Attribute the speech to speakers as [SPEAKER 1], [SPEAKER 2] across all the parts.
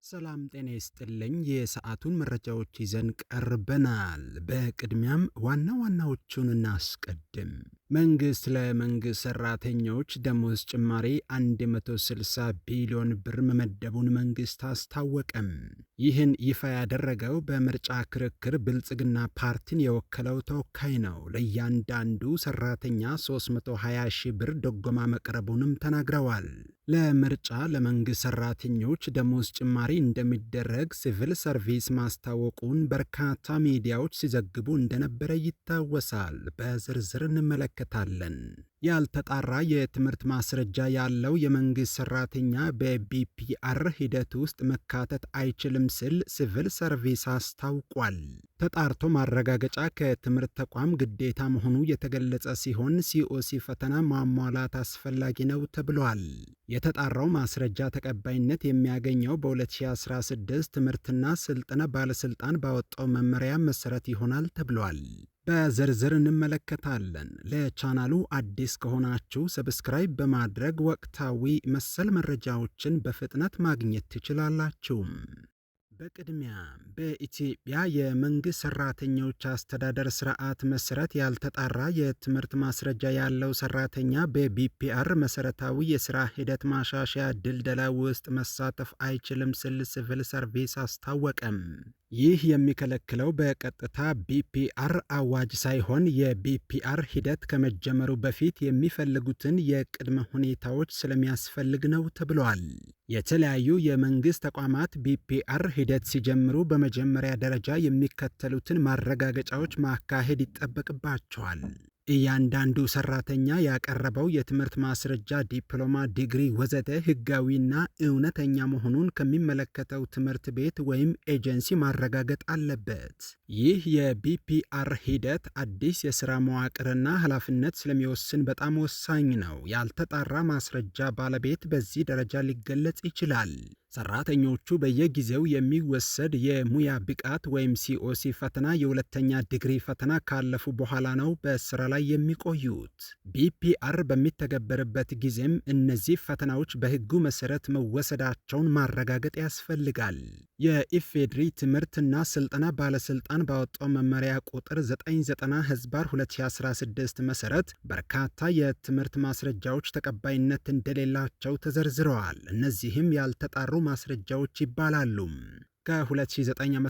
[SPEAKER 1] ሰላም ጤና ይስጥልኝ። የሰዓቱን መረጃዎች ይዘን ቀርበናል። በቅድሚያም ዋና ዋናዎቹን እናስቀድም። መንግስት ለመንግስት ሰራተኞች ደሞዝ ጭማሪ 160 ቢሊዮን ብር መመደቡን መንግስት አስታወቀም። ይህን ይፋ ያደረገው በምርጫ ክርክር ብልጽግና ፓርቲን የወከለው ተወካይ ነው። ለእያንዳንዱ ሰራተኛ 320 ሺህ ብር ድጎማ መቅረቡንም ተናግረዋል። ለምርጫ ለመንግስት ሰራተኞች ደሞዝ ጭማሪ እንደሚደረግ ሲቪል ሰርቪስ ማስታወቁን በርካታ ሚዲያዎች ሲዘግቡ እንደነበረ ይታወሳል። በዝርዝር እንመለከታለን። ያልተጣራ የትምህርት ማስረጃ ያለው የመንግስት ሰራተኛ በቢፒአር ሂደት ውስጥ መካተት አይችልም ሲል ሲቪል ሰርቪስ አስታውቋል። ተጣርቶ ማረጋገጫ ከትምህርት ተቋም ግዴታ መሆኑ የተገለጸ ሲሆን ሲኦሲ ፈተና ማሟላት አስፈላጊ ነው ተብሏል። የተጣራው ማስረጃ ተቀባይነት የሚያገኘው በ2016 ትምህርትና ስልጠና ባለስልጣን ባወጣው መመሪያ መሰረት ይሆናል ተብሏል። በዝርዝር እንመለከታለን። ለቻናሉ አዲስ ከሆናችሁ ሰብስክራይብ በማድረግ ወቅታዊ መሰል መረጃዎችን በፍጥነት ማግኘት ትችላላችሁ። በቅድሚያ በኢትዮጵያ የመንግስት ሰራተኞች አስተዳደር ስርዓት መሰረት ያልተጣራ የትምህርት ማስረጃ ያለው ሰራተኛ በቢፒአር መሰረታዊ የስራ ሂደት ማሻሻያ ድልደላ ውስጥ መሳተፍ አይችልም ሲል ሲቪል ሰርቪስ አስታወቀም። ይህ የሚከለክለው በቀጥታ ቢፒአር አዋጅ ሳይሆን የቢፒአር ሂደት ከመጀመሩ በፊት የሚፈልጉትን የቅድመ ሁኔታዎች ስለሚያስፈልግ ነው ተብሏል። የተለያዩ የመንግስት ተቋማት ቢፒአር ሂደት ሲጀምሩ በመጀመሪያ ደረጃ የሚከተሉትን ማረጋገጫዎች ማካሄድ ይጠበቅባቸዋል። እያንዳንዱ ሰራተኛ ያቀረበው የትምህርት ማስረጃ፣ ዲፕሎማ፣ ዲግሪ ወዘተ ህጋዊና እውነተኛ መሆኑን ከሚመለከተው ትምህርት ቤት ወይም ኤጀንሲ ማረጋገጥ አለበት። ይህ የቢፒአር ሂደት አዲስ የሥራ መዋቅርና ኃላፊነት ስለሚወስን በጣም ወሳኝ ነው። ያልተጣራ ማስረጃ ባለቤት በዚህ ደረጃ ሊገለጽ ይችላል። ሰራተኞቹ በየጊዜው የሚወሰድ የሙያ ብቃት ወይም ሲኦሲ ፈተና የሁለተኛ ዲግሪ ፈተና ካለፉ በኋላ ነው በስራ ላይ የሚቆዩት። ቢፒአር በሚተገበርበት ጊዜም እነዚህ ፈተናዎች በህጉ መሰረት መወሰዳቸውን ማረጋገጥ ያስፈልጋል። የኢፌድሪ ትምህርትና ስልጠና ባለስልጣን ባወጣው መመሪያ ቁጥር 99/2016 መሰረት በርካታ የትምህርት ማስረጃዎች ተቀባይነት እንደሌላቸው ተዘርዝረዋል። እነዚህም ያልተጣሩ ማስረጃዎች ይባላሉ። ከ2009 ዓ.ም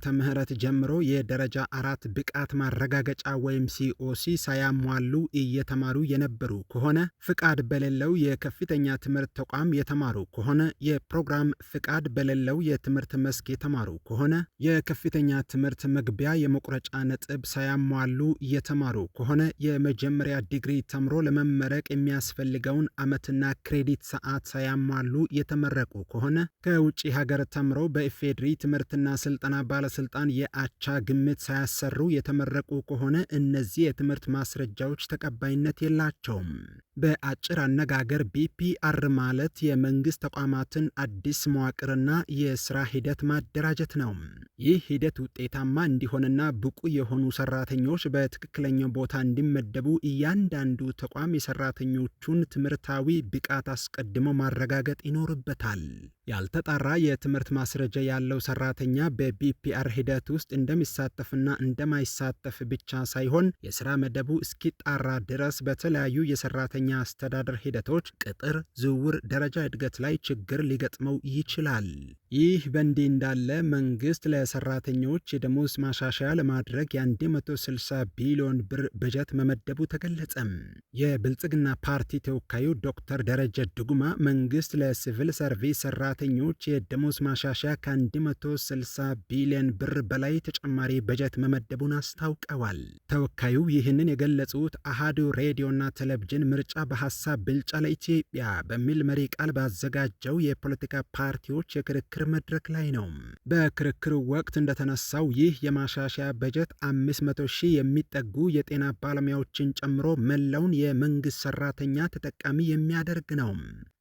[SPEAKER 1] ጀምሮ የደረጃ 4 ብቃት ማረጋገጫ ወይም ሲኦሲ ሳያሟሉ እየተማሩ የነበሩ ከሆነ፣ ፍቃድ በሌለው የከፍተኛ ትምህርት ተቋም የተማሩ ከሆነ፣ የፕሮግራም ፍቃድ በሌለው የትምህርት መስክ የተማሩ ከሆነ፣ የከፍተኛ ትምህርት መግቢያ የመቁረጫ ነጥብ ሳያሟሉ የተማሩ ከሆነ፣ የመጀመሪያ ዲግሪ ተምሮ ለመመረቅ የሚያስፈልገውን ዓመትና ክሬዲት ሰዓት ሳያሟሉ የተመረቁ ከሆነ፣ ከውጭ ሀገር ተምረው በኢፌድሪ ትምህርትና ስልጠና ባለስልጣን የአቻ ግምት ሳያሰሩ የተመረቁ ከሆነ እነዚህ የትምህርት ማስረጃዎች ተቀባይነት የላቸውም። በአጭር አነጋገር ቢፒአር ማለት የመንግስት ተቋማትን አዲስ መዋቅርና የስራ ሂደት ማደራጀት ነው። ይህ ሂደት ውጤታማ እንዲሆንና ብቁ የሆኑ ሰራተኞች በትክክለኛው ቦታ እንዲመደቡ እያንዳንዱ ተቋም የሰራተኞቹን ትምህርታዊ ብቃት አስቀድሞ ማረጋገጥ ይኖርበታል። ያልተጣራ የትምህርት ማስረጃ ያለው ሰራተኛ በቢፒአር ሂደት ውስጥ እንደሚሳተፍና እንደማይሳተፍ ብቻ ሳይሆን የስራ መደቡ እስኪጣራ ድረስ በተለያዩ የሰራተኛ አስተዳደር ሂደቶች፣ ቅጥር፣ ዝውውር፣ ደረጃ እድገት ላይ ችግር ሊገጥመው ይችላል። ይህ በእንዲህ እንዳለ መንግስት ለሰራተኞች የደሞዝ ማሻሻያ ለማድረግ የ160 ቢሊዮን ብር በጀት መመደቡ ተገለጸም። የብልጽግና ፓርቲ ተወካዩ ዶክተር ደረጀ ድጉማ መንግስት ለሲቪል ሰርቪስ ሰራተኞች የደሞዝ ማሻሻያ ከ160 ቢሊዮን ብር በላይ ተጨማሪ በጀት መመደቡን አስታውቀዋል። ተወካዩ ይህንን የገለጹት አሃዱ ሬዲዮና ቴሌቪዥን ምርጫ በሐሳብ ብልጫ ለኢትዮጵያ በሚል መሪ ቃል ባዘጋጀው የፖለቲካ ፓርቲዎች የክርክር መድረክ ላይ ነው። በክርክሩ ወቅት እንደተነሳው ይህ የማሻሻያ በጀት 500 ሺህ የሚጠጉ የጤና ባለሙያዎችን ጨምሮ መላውን የመንግስት ሰራተኛ ተጠቃሚ የሚያደርግ ነው።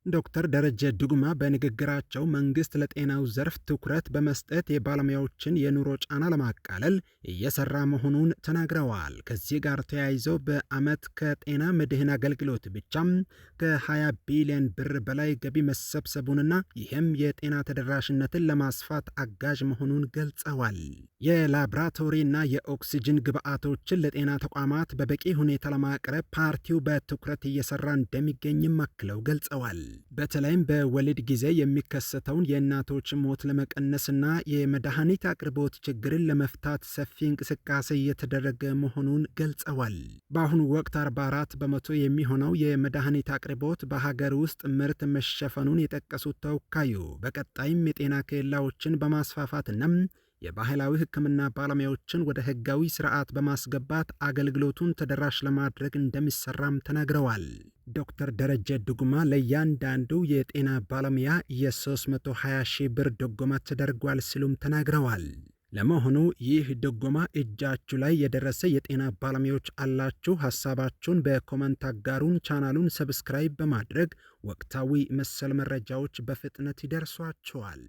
[SPEAKER 1] ዶክተር ደረጀ ዱጉማ በንግግራቸው መንግስት ለጤናው ዘርፍ ትኩረት በመስጠት የባለሙያዎችን የኑሮ ጫና ለማቃለል እየሰራ መሆኑን ተናግረዋል። ከዚህ ጋር ተያይዘው በዓመት ከጤና መድህን አገልግሎት ብቻም ከ20 ቢሊዮን ብር በላይ ገቢ መሰብሰቡንና ይህም የጤና ተደራሽነትን ለማስፋት አጋዥ መሆኑን ገልጸዋል። የላብራቶሪና የኦክሲጅን ግብዓቶችን ለጤና ተቋማት በበቂ ሁኔታ ለማቅረብ ፓርቲው በትኩረት እየሰራ እንደሚገኝም አክለው ገልጸዋል። በተለይም በወሊድ ጊዜ የሚከሰተውን የእናቶች ሞት ለመቀነስና የመድኃኒት አቅርቦት ችግርን ለመፍታት ሰፊ እንቅስቃሴ እየተደረገ መሆኑን ገልጸዋል። በአሁኑ ወቅት 44 በመቶ የሚሆነው የመድኃኒት አቅርቦት በሀገር ውስጥ ምርት መሸፈኑን የጠቀሱት ተወካዩ በቀጣይም የጤና ኬላዎችን በማስፋፋትና የባህላዊ ሕክምና ባለሙያዎችን ወደ ህጋዊ ስርዓት በማስገባት አገልግሎቱን ተደራሽ ለማድረግ እንደሚሰራም ተናግረዋል። ዶክተር ደረጀ ዱጉማ ለእያንዳንዱ የጤና ባለሙያ የ320 ሺህ ብር ድጎማ ተደርጓል ሲሉም ተናግረዋል። ለመሆኑ ይህ ድጎማ እጃችሁ ላይ የደረሰ የጤና ባለሙያዎች አላችሁ? ሐሳባችሁን በኮመንት አጋሩን። ቻናሉን ሰብስክራይብ በማድረግ ወቅታዊ መሰል መረጃዎች በፍጥነት ይደርሷችኋል።